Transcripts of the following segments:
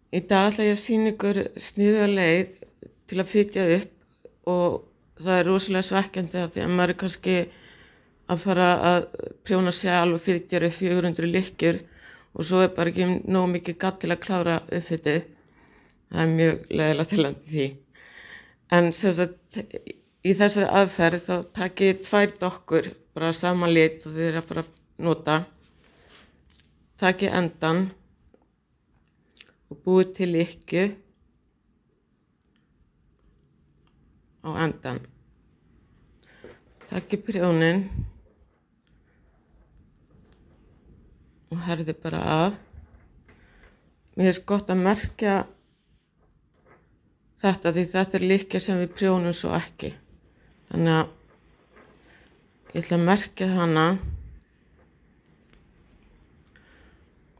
Í dag ætla ég að sýna ykkur sniðuga leið til að fitja upp og það er rosalega svekkjandi því að maður er kannski að fara að prjóna sjálf og fitja upp 400 lykkjur og svo er bara ekki nóg mikið gatt til að klára uppfitið. Það er mjög leiðilegt til landi því. En sem sagt, í þessari aðferð þá takið ég 2 dokkur, bara sama lit og þið eru að fara að nota. Takið endan og búið til lykkju á endan. Takið prjónin og herðið bara af. Mér finnst gott að merkja þetta því þetta er lykkja sem við prjónum svo ekki. Þannig að ég ætla að merkja hana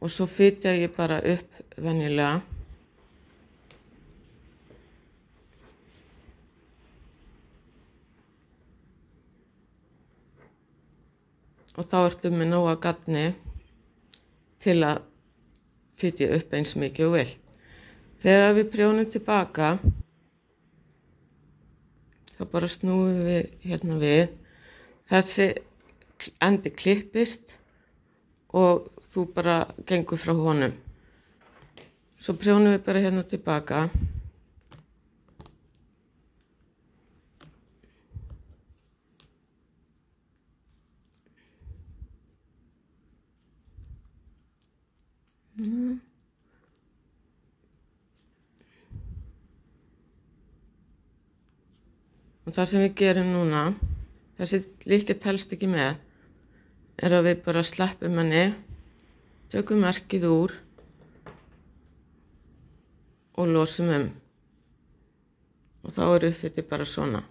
og svo fitja ég bara upp venjulega. Og þá ertu með nóga gatni til að fitja upp eins mikið og vilt. Þegar við prjónum tilbaka, þá bara snúum við hérna við. Þessi endi klippist og þú bara gengur frá honum. Svo prjónum við bara hérna tilbaka. Og það sem við gerum núna, þessi lykkja telst ekki með, er að við bara sleppum henni, tökum merkið úr og losum Og þá er uppfitið bara svona.